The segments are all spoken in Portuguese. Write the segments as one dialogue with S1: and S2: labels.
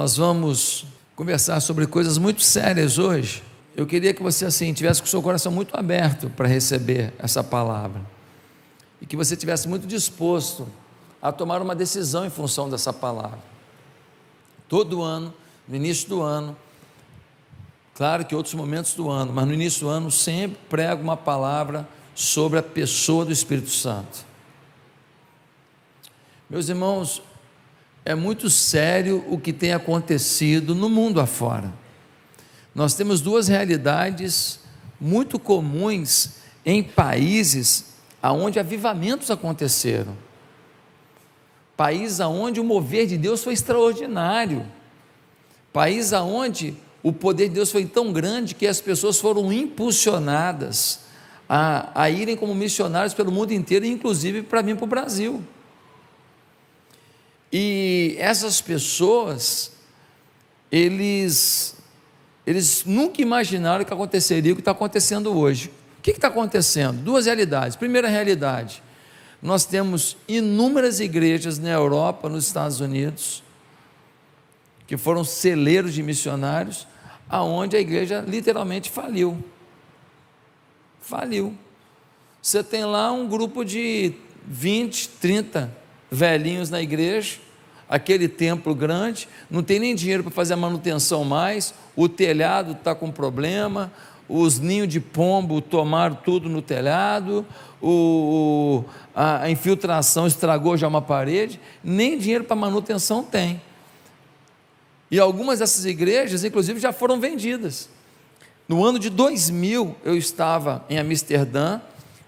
S1: nós vamos conversar sobre coisas muito sérias hoje. Eu queria que você tivesse com o seu coração muito aberto para receber essa palavra e que você tivesse muito disposto a tomar uma decisão em função dessa palavra. Todo ano, no início do ano, claro que outros momentos do ano, mas no início do ano sempre prego uma palavra sobre a pessoa do Espírito Santo. Meus irmãos, é muito sério o que tem acontecido no mundo afora. Nós temos duas realidades muito comuns em países onde avivamentos aconteceram. País onde o mover de Deus foi extraordinário. País onde o poder de Deus foi tão grande que as pessoas foram impulsionadas a irem como missionários pelo mundo inteiro, inclusive para vir para o Brasil. E essas pessoas, eles nunca imaginaram que aconteceria o que está acontecendo hoje. O que está acontecendo? Duas realidades. Primeira realidade, nós temos inúmeras igrejas na Europa, nos Estados Unidos, que foram celeiros de missionários, aonde a igreja literalmente faliu. Você tem lá um grupo de 20, 30 velhinhos na igreja, aquele templo grande, não tem nem dinheiro para fazer a manutenção mais, o telhado está com problema, os ninhos de pombo tomaram tudo no telhado, a infiltração estragou já uma parede, nem dinheiro para manutenção tem. E algumas dessas igrejas, inclusive, já foram vendidas. No ano de 2000, eu estava em Amsterdã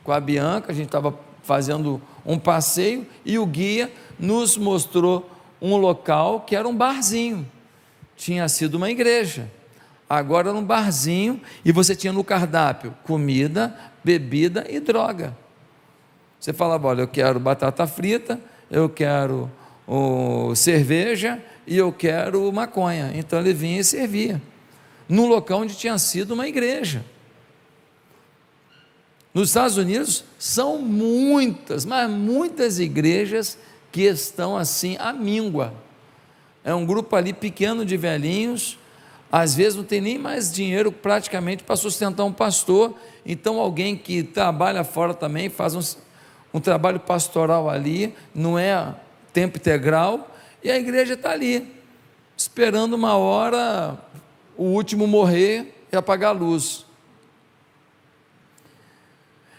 S1: com a Bianca, a gente estava fazendo um passeio e o guia nos mostrou um local que era um barzinho. Tinha sido uma igreja, agora era um barzinho, e você tinha no cardápio comida, bebida e droga. Você falava: olha, eu quero batata frita, eu quero cerveja e eu quero maconha. Então ele vinha e servia num local onde tinha sido uma igreja. Nos Estados Unidos são muitas, mas muitas igrejas que estão assim à míngua. É um grupo ali pequeno de velhinhos, às vezes não tem nem mais dinheiro praticamente para sustentar um pastor, então alguém que trabalha fora também faz um trabalho pastoral ali, não é tempo integral, e a igreja está ali, esperando uma hora o último morrer e apagar a luz.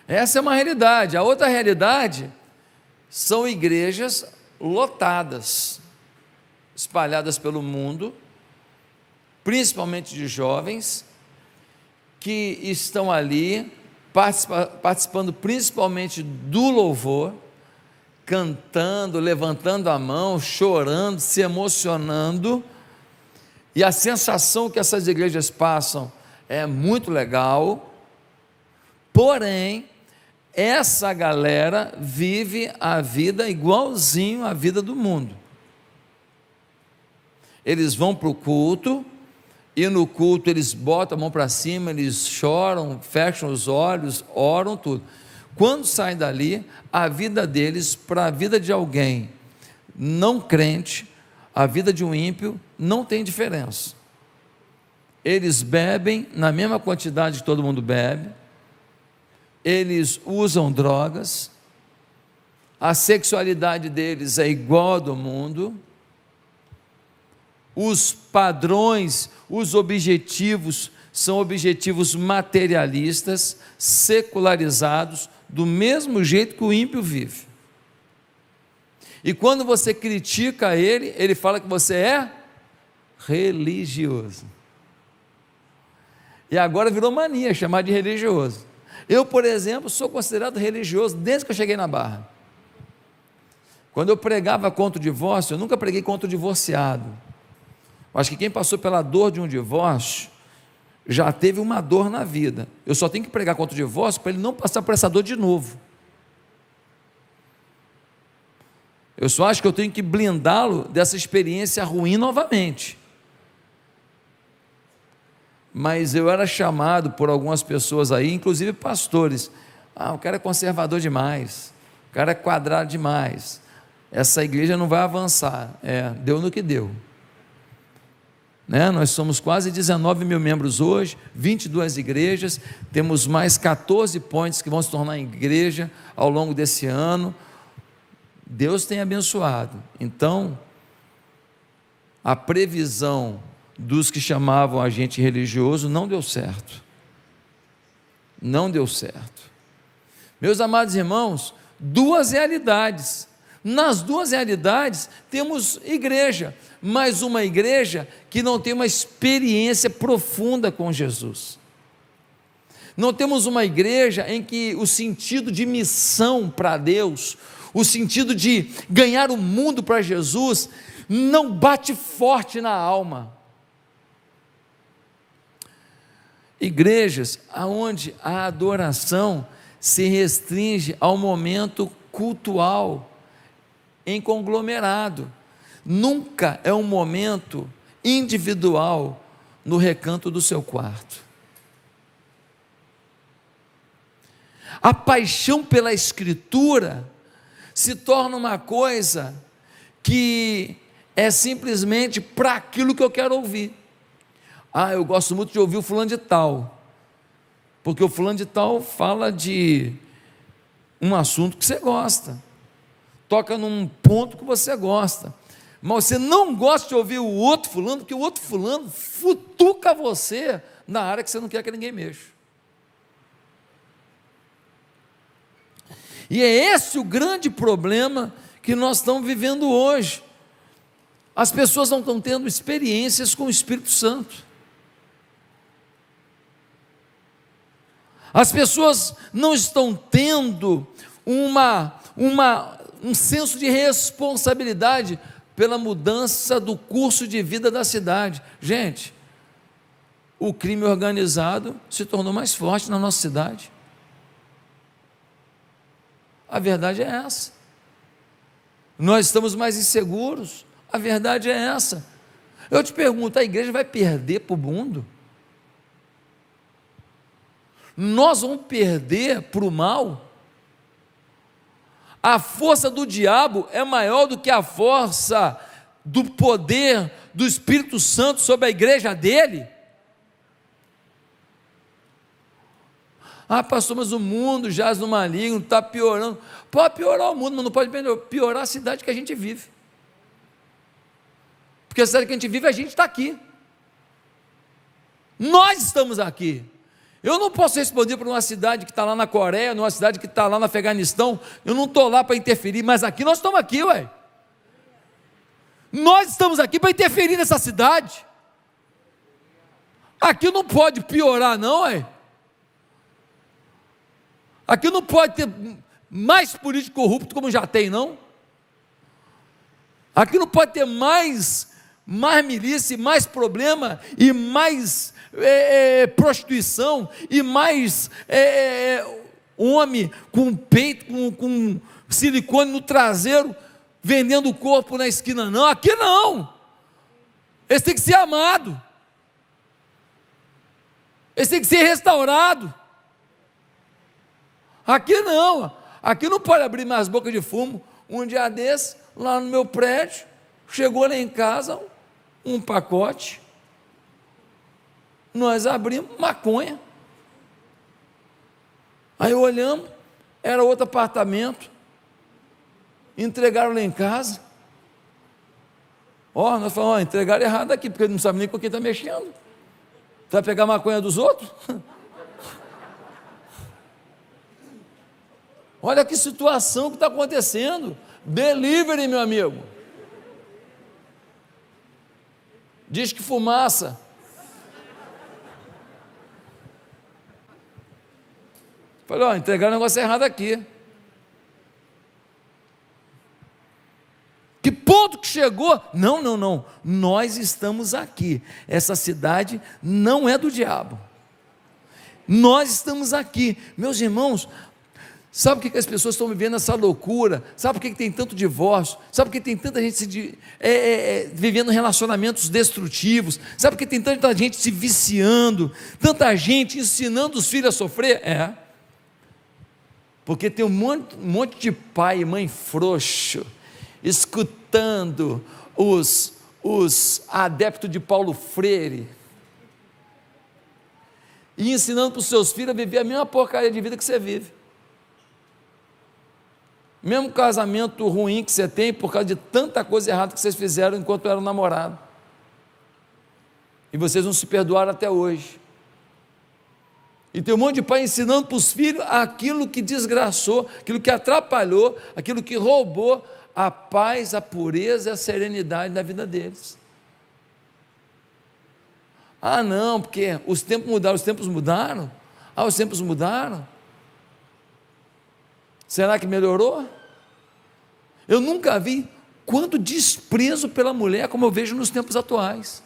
S1: Essa é uma realidade. A outra realidade são igrejas lotadas, espalhadas pelo mundo, principalmente de jovens, que estão ali participando principalmente do louvor, cantando, levantando a mão, chorando, se emocionando, e a sensação que essas igrejas passam é muito legal. Porém, essa galera vive a vida igualzinho à vida do mundo. Eles vão para o culto, e no culto eles botam a mão para cima, eles choram, fecham os olhos, oram, tudo. Quando saem dali, a vida deles para a vida de alguém não crente, a vida de um ímpio, não tem diferença. Eles bebem na mesma quantidade que todo mundo bebe, eles usam drogas, a sexualidade deles é igual à do mundo, os padrões, os objetivos são objetivos materialistas, secularizados, do mesmo jeito que o ímpio vive. E quando você critica ele, ele fala que você é religioso. E agora virou mania chamar de religioso. Eu, por exemplo, sou considerado religioso desde que eu cheguei na Barra. Quando eu pregava contra o divórcio, eu nunca preguei contra o divorciado. Eu acho que quem passou pela dor de um divórcio já teve uma dor na vida. Eu só tenho que pregar contra o divórcio para ele não passar por essa dor de novo. Eu só acho que eu tenho que blindá-lo dessa experiência ruim novamente. Mas eu era chamado por algumas pessoas aí, inclusive pastores: o cara é conservador demais, o cara é quadrado demais, essa igreja não vai avançar. Deu no que deu. né? Nós somos quase 19 mil membros hoje, 22 igrejas, temos mais 14 points que vão se tornar igreja ao longo desse ano. Deus tem abençoado. Então, a previsão dos que chamavam a gente religioso não deu certo. Não deu certo. Meus amados irmãos, duas realidades. Nas duas realidades temos igreja, mas uma igreja que não tem uma experiência profunda com Jesus. Não temos uma igreja em que o sentido de missão para Deus, o sentido de ganhar o mundo para Jesus, não bate forte na alma. Igrejas onde a adoração se restringe ao momento cultual, em conglomerado, nunca é um momento individual no recanto do seu quarto. A paixão pela Escritura se torna uma coisa que é simplesmente para aquilo que eu quero ouvir. Eu gosto muito de ouvir o fulano de tal, porque o fulano de tal fala de um assunto que você gosta, toca num ponto que você gosta, mas você não gosta de ouvir o outro fulano, porque o outro fulano futuca você na área que você não quer que ninguém mexa. E é esse o grande problema que nós estamos vivendo hoje. As pessoas não estão tendo experiências com o Espírito Santo. As pessoas não estão tendo um senso de responsabilidade pela mudança do curso de vida da cidade. Gente, o crime organizado se tornou mais forte na nossa cidade. A verdade é essa. Nós estamos mais inseguros. A verdade é essa. Eu te pergunto, a igreja vai perder para o mundo? Nós vamos perder para o mal? A força do diabo é maior do que a força do poder do Espírito Santo sobre a igreja dele? Pastor, mas o mundo jaz no maligno, está piorando. Pode piorar o mundo, mas não pode piorar a cidade que a gente vive. Porque a cidade que a gente vive, a gente está aqui. Nós estamos aqui. Eu não posso responder para uma cidade que está lá na Coreia, numa cidade que está lá no Afeganistão. Eu não estou lá para interferir, mas aqui nós estamos aqui, ué. Nós estamos aqui para interferir nessa cidade. Aqui não pode piorar, não, ué. Aqui não pode ter mais político corrupto como já tem, não. Aqui não pode ter mais milícia, mais problema, e mais prostituição, e mais homem com peito, com silicone no traseiro, vendendo o corpo na esquina, não. Aqui não. Eles têm que ser amados. Eles têm que ser restaurados. Aqui não. Aqui não pode abrir mais boca de fumo. Um dia desse, lá no meu prédio, chegou lá em casa um pacote, nós abrimos maconha, aí olhamos, era outro apartamento, entregaram lá em casa, nós falamos, entregaram errado aqui, porque ele não sabe nem com quem está mexendo, vai pegar maconha dos outros? Olha que situação que está acontecendo. Delivery, meu amigo. Diz que fumaça. Falei, entregaram o negócio errado aqui. Que ponto que chegou? Não. Nós estamos aqui. Essa cidade não é do diabo. Nós estamos aqui. Meus irmãos, sabe por que as pessoas estão vivendo essa loucura? Sabe por que tem tanto divórcio? Sabe por que tem tanta gente vivendo relacionamentos destrutivos? Sabe por que tem tanta gente se viciando? Tanta gente ensinando os filhos a sofrer? Porque tem um monte de pai e mãe frouxo, escutando os os adeptos de Paulo Freire, e ensinando para os seus filhos a viver a mesma porcaria de vida que você vive. Mesmo casamento ruim que você tem por causa de tanta coisa errada que vocês fizeram enquanto eram namorados. E vocês não se perdoaram até hoje. E tem um monte de pai ensinando para os filhos aquilo que desgraçou, aquilo que atrapalhou, aquilo que roubou a paz, a pureza e a serenidade da vida deles. Ah, não, porque os tempos mudaram, os tempos mudaram. Ah, os tempos mudaram. Será que melhorou? Eu nunca vi quanto desprezo pela mulher como eu vejo nos tempos atuais.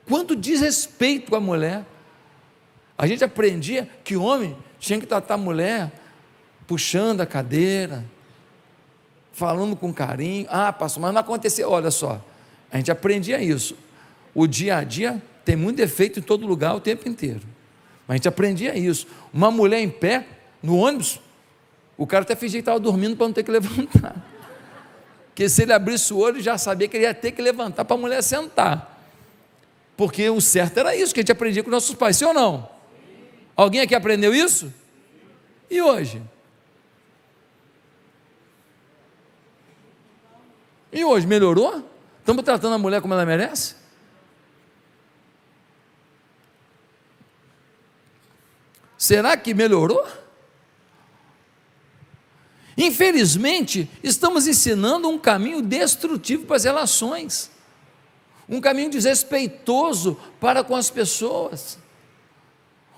S1: Quanto desrespeito com a mulher. A gente aprendia que o homem tinha que tratar a mulher puxando a cadeira, falando com carinho. Ah, pastor, mas não aconteceu. Olha só, a gente aprendia isso. O dia a dia tem muito defeito em todo lugar o tempo inteiro. Mas a gente aprendia isso. Uma mulher em pé, no ônibus, o cara até fingia que estava dormindo para não ter que levantar. Porque se ele abrisse o olho, já sabia que ele ia ter que levantar para a mulher sentar. Porque o certo era isso que a gente aprendia com nossos pais, sim ou não? Alguém aqui aprendeu isso? E hoje? E hoje, melhorou? Estamos tratando a mulher como ela merece? Será que melhorou? Infelizmente, estamos ensinando um caminho destrutivo para as relações, um caminho desrespeitoso para com as pessoas,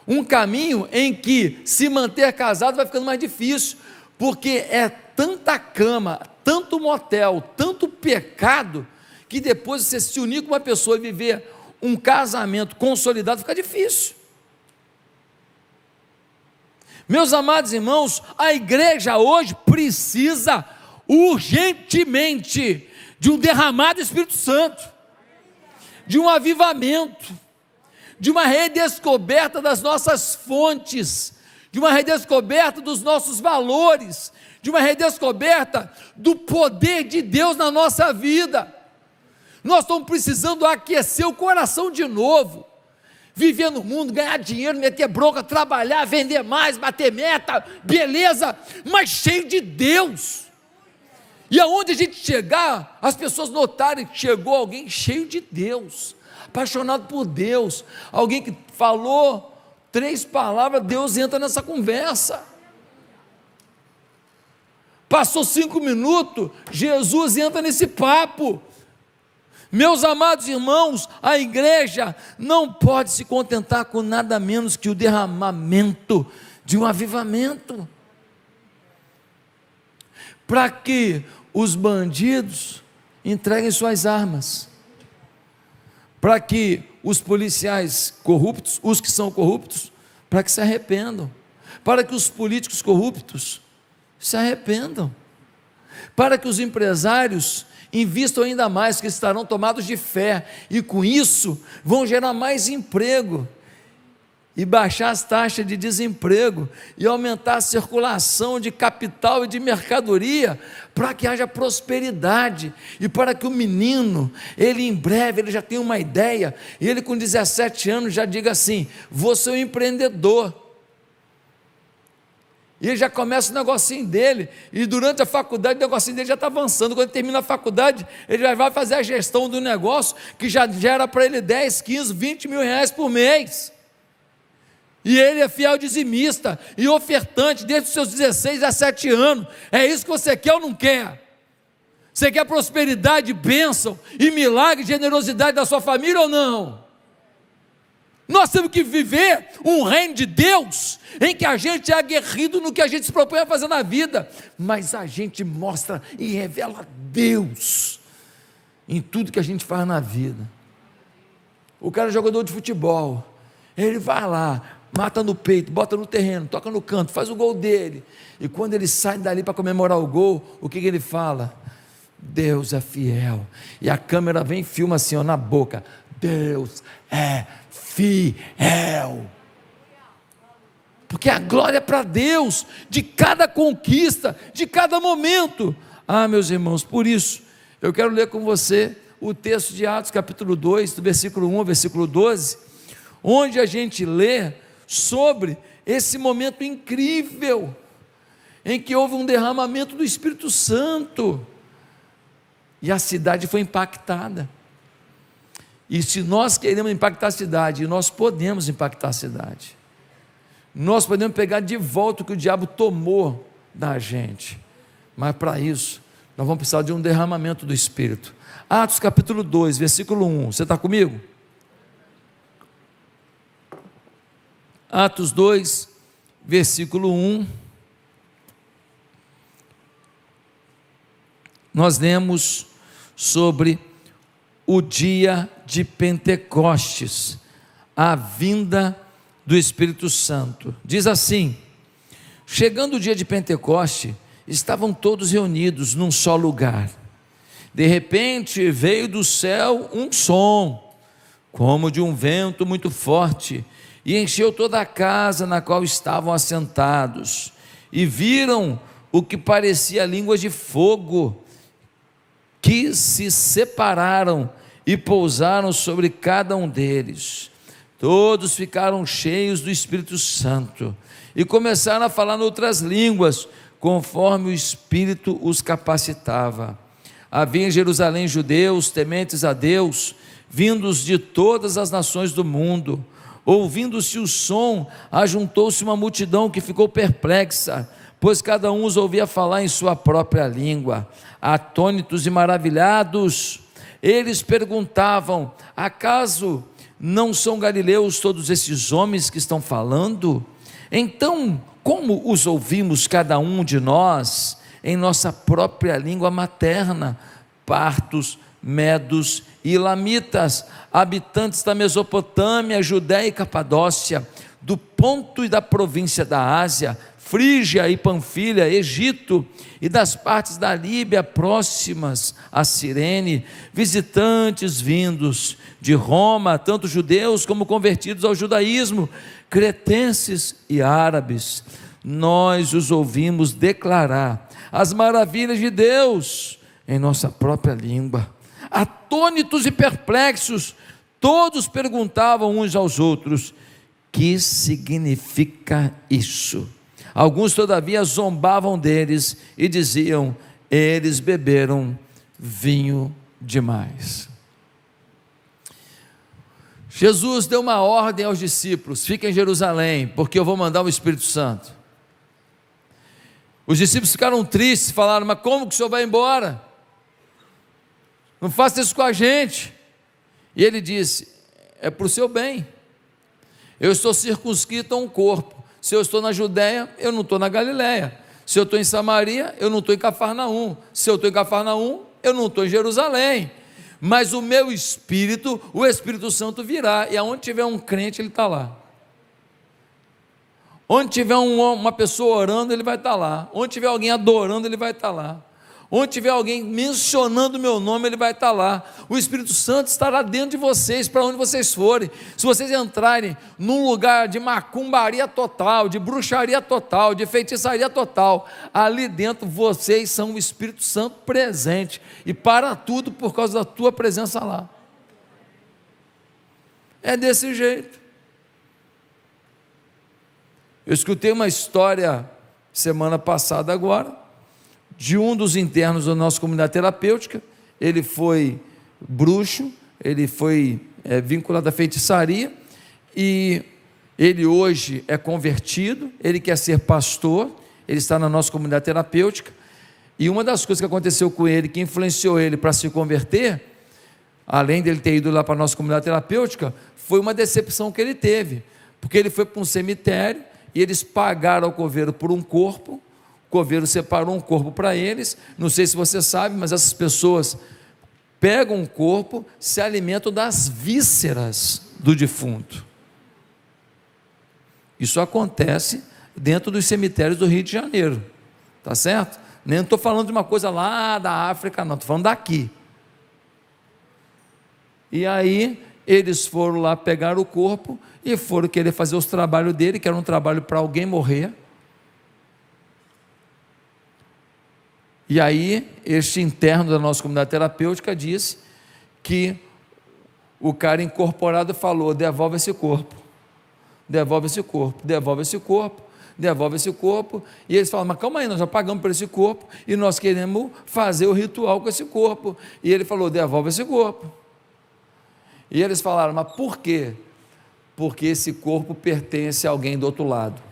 S1: um caminho em que se manter casado vai ficando mais difícil, porque é tanta cama, tanto motel, tanto pecado, que depois você se unir com uma pessoa e viver um casamento consolidado fica difícil. Meus amados irmãos, a igreja hoje precisa urgentemente de um derramado do Espírito Santo, de um avivamento, de uma redescoberta das nossas fontes, de uma redescoberta dos nossos valores, de uma redescoberta do poder de Deus na nossa vida. Nós estamos precisando aquecer o coração de novo, viver no mundo, ganhar dinheiro, meter bronca, trabalhar, vender mais, bater meta, beleza, mas cheio de Deus. E aonde a gente chegar, as pessoas notarem que chegou alguém cheio de Deus, apaixonado por Deus, alguém que falou 3 palavras, Deus entra nessa conversa. Passou 5 minutos, Jesus entra nesse papo. Meus amados irmãos, a igreja não pode se contentar com nada menos que o derramamento de um avivamento, para que os bandidos entreguem suas armas, para que os policiais corruptos, os que são corruptos, para que se arrependam, para que os políticos corruptos se arrependam, para que os empresários invistam ainda mais, que estarão tomados de fé, e com isso vão gerar mais emprego, e baixar as taxas de desemprego, e aumentar a circulação de capital e de mercadoria, para que haja prosperidade, e para que o menino, ele em breve, ele já tenha uma ideia, e ele com 17 anos já diga assim: vou ser um empreendedor. E ele já começa o negocinho dele, e durante a faculdade o negocinho dele já está avançando. Quando ele termina a faculdade, ele já vai fazer a gestão do negócio, que já gera para ele 10, 15, 20 mil reais por mês. E ele é fiel dizimista e ofertante desde os seus 16 a 17 anos. É isso que você quer ou não quer? Você quer prosperidade, bênção e milagre, generosidade da sua família ou não? Nós temos que viver um reino de Deus, em que a gente é aguerrido no que a gente se propõe a fazer na vida, mas a gente mostra e revela Deus em tudo que a gente faz na vida. O cara é jogador de futebol, ele vai lá, mata no peito, bota no terreno, toca no canto, faz o gol dele, e quando ele sai dali para comemorar o gol, o que ele fala? Deus é fiel. E a câmera vem e filma assim, ó, na boca: Deus é fiel. Porque a glória é para Deus, de cada conquista, de cada momento. Ah, meus irmãos, por isso Eu quero ler com você o texto de Atos capítulo 2, do versículo 1 ao versículo 12, onde a gente lê sobre esse momento incrível, em que houve um derramamento do Espírito Santo, e a cidade foi impactada. E se nós queremos impactar a cidade, e nós podemos impactar a cidade, nós podemos pegar de volta o que o diabo tomou da gente, mas para isso, nós vamos precisar de um derramamento do Espírito. Atos capítulo 2, versículo 1, você está comigo? Atos 2, versículo 1, nós lemos sobre o dia de Pentecostes, a vinda do Espírito Santo. Diz assim: chegando o dia de Pentecoste, estavam todos reunidos num só lugar. De repente veio do céu um som, como de um vento muito forte, e encheu toda a casa na qual estavam assentados, e viram o que parecia línguas de fogo, que se separaram e pousaram sobre cada um deles. Todos ficaram cheios do Espírito Santo e começaram a falar em outras línguas, conforme o Espírito os capacitava. Havia em Jerusalém judeus tementes a Deus, vindos de todas as nações do mundo. Ouvindo-se o som, ajuntou-se uma multidão que ficou perplexa, pois cada um os ouvia falar em sua própria língua. Atônitos e maravilhados, eles perguntavam: acaso não são galileus todos esses homens que estão falando? Então, como os ouvimos cada um de nós em nossa própria língua materna? Partos, medos e elamitas, habitantes da Mesopotâmia, Judéia e Capadócia, do Ponto e da província da Ásia, Frígia e Panfilha, Egito e das partes da Líbia próximas a Cirene, visitantes vindos de Roma, tanto judeus como convertidos ao judaísmo, cretenses e árabes. Nós os ouvimos declarar as maravilhas de Deus em nossa própria língua. Atônitos e perplexos, todos perguntavam uns aos outros: que significa isso? Alguns, todavia, zombavam deles e diziam: eles beberam vinho demais. Jesus deu uma ordem aos discípulos: fiquem em Jerusalém, porque eu vou mandar o Espírito Santo. Os discípulos ficaram tristes, falaram: mas como que o senhor vai embora? Não faça isso com a gente. E ele disse: é para o seu bem. Eu estou circunscrito a um corpo. Se eu estou na Judéia, eu não estou na Galiléia. Se eu estou em Samaria, eu não estou em Cafarnaum. Se eu estou em Cafarnaum, eu não estou em Jerusalém. Mas o meu espírito, o Espírito Santo virá, e aonde tiver um crente, ele está lá. Onde tiver uma pessoa orando, ele vai estar lá. Onde tiver alguém adorando, ele vai estar lá. Onde tiver alguém mencionando o meu nome, ele vai estar lá. O Espírito Santo estará dentro de vocês, para onde vocês forem. Se vocês entrarem num lugar de macumbaria total, de bruxaria total, de feitiçaria total, ali dentro vocês são o Espírito Santo presente, e para tudo por causa da tua presença lá. É desse jeito. Eu escutei uma história semana passada agora, de um dos internos da nossa comunidade terapêutica. Ele foi bruxo, ele foi vinculado à feitiçaria, e ele hoje é convertido, ele quer ser pastor, ele está na nossa comunidade terapêutica, e uma das coisas que aconteceu com ele, que influenciou ele para se converter, além dele ter ido lá para a nossa comunidade terapêutica, foi uma decepção que ele teve, porque ele foi para um cemitério, e eles pagaram ao coveiro por um corpo. O coveiro separou um corpo para eles. Não sei se você sabe, mas essas pessoas pegam um corpo, se alimentam das vísceras do defunto. Isso acontece dentro dos cemitérios do Rio de Janeiro, tá certo? Nem estou falando de uma coisa lá da África, não, estou falando daqui. E aí eles foram lá pegar o corpo e foram querer fazer os trabalhos dele, que era um trabalho para alguém morrer. E aí, este interno da nossa comunidade terapêutica disse que o cara incorporado falou: devolve esse corpo, devolve esse corpo, devolve esse corpo, devolve esse corpo. E eles falam: mas calma aí, nós já pagamos por esse corpo e nós queremos fazer o ritual com esse corpo. E ele falou: devolve esse corpo. E eles falaram: mas por quê? Porque esse corpo pertence a alguém do outro lado.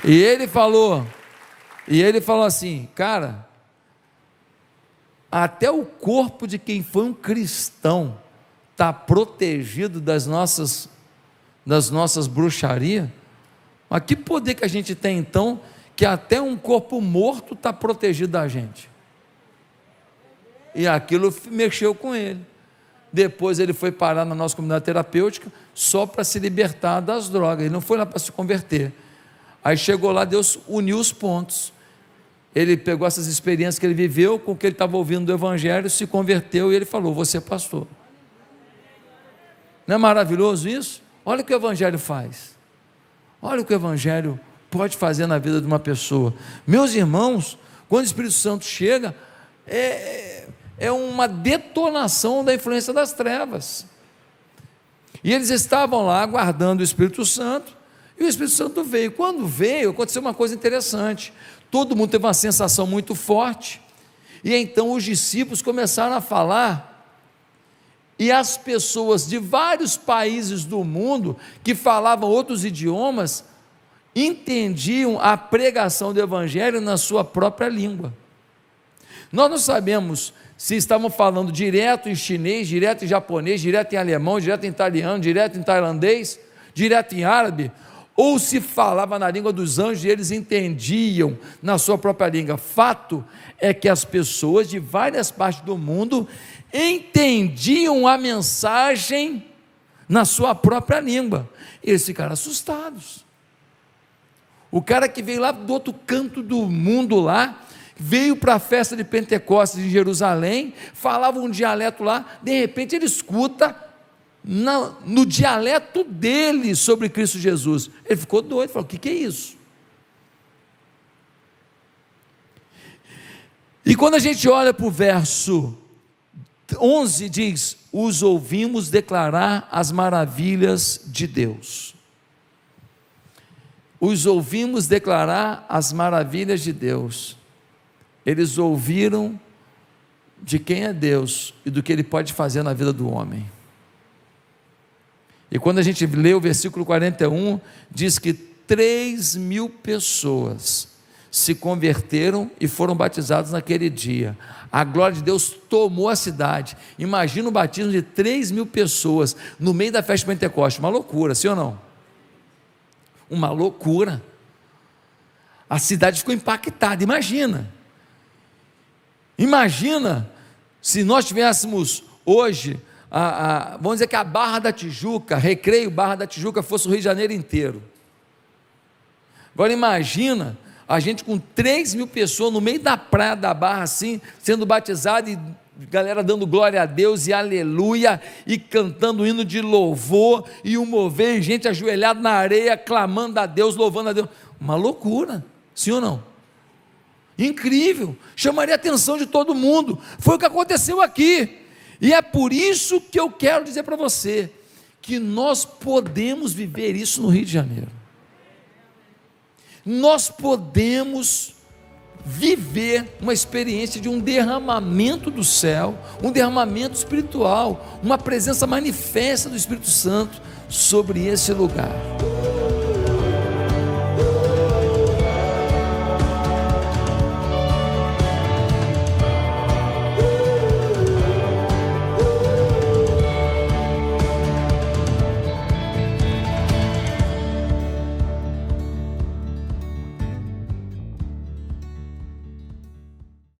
S1: E ele falou assim: cara, até o corpo de quem foi um cristão está protegido das nossas bruxarias. Mas que poder que a gente tem então, que até um corpo morto está protegido da gente? E aquilo mexeu com ele. Depois ele foi parar na nossa comunidade terapêutica só para se libertar das drogas. Ele não foi lá para se converter. Aí chegou lá, Deus uniu os pontos. Ele pegou essas experiências que ele viveu com o que ele estava ouvindo do Evangelho, se converteu e ele falou: você é pastor. Não é maravilhoso isso? Olha o que o Evangelho faz. Olha o que o Evangelho pode fazer na vida de uma pessoa. Meus irmãos, quando o Espírito Santo chega, é uma detonação da influência das trevas. E eles estavam lá aguardando o Espírito Santo, e o Espírito Santo veio. Quando veio, aconteceu uma coisa interessante. Todo mundo teve uma sensação muito forte, e então os discípulos começaram a falar, e as pessoas de vários países do mundo, que falavam outros idiomas, entendiam a pregação do Evangelho na sua própria língua. Nós não sabemos se estavam falando direto em chinês, direto em japonês, direto em alemão, direto em italiano, direto em tailandês, direto em árabe, ou se falava na língua dos anjos e eles entendiam na sua própria língua. Fato é que as pessoas de várias partes do mundo entendiam a mensagem na sua própria língua. Eles ficaram assustados. O cara que veio lá do outro canto do mundo lá, veio para a festa de Pentecostes em Jerusalém, falava um dialeto lá, de repente ele escuta no dialeto dele sobre Cristo Jesus. Ele ficou doido, falou: o que é isso? E quando a gente olha para o verso 11, diz: os ouvimos declarar as maravilhas de Deus. Os ouvimos declarar as maravilhas de Deus. Eles ouviram de quem é Deus e do que Ele pode fazer na vida do homem. E quando a gente lê o versículo 41, diz que 3.000 pessoas se converteram e foram batizados naquele dia. A glória de Deus tomou a cidade. Imagina o batismo de 3.000 pessoas no meio da festa de Pentecostes. Uma loucura, sim ou não? Uma loucura. A cidade ficou impactada. Imagina se nós tivéssemos hoje, vamos dizer que a Barra da Tijuca, Recreio Barra da Tijuca, fosse o Rio de Janeiro inteiro. Agora imagina a gente com 3.000 pessoas no meio da praia da Barra, assim, sendo batizado, e galera dando glória a Deus e aleluia, e cantando hino de louvor, e um mover, gente ajoelhada na areia, clamando a Deus, louvando a Deus. Uma loucura, sim ou não? Incrível, chamaria a atenção de todo mundo. Foi o que aconteceu aqui, e é por isso que eu quero dizer para você, que nós podemos viver isso no Rio de Janeiro. Nós podemos viver uma experiência de um derramamento do céu, um derramamento espiritual, uma presença manifesta do Espírito Santo sobre esse lugar.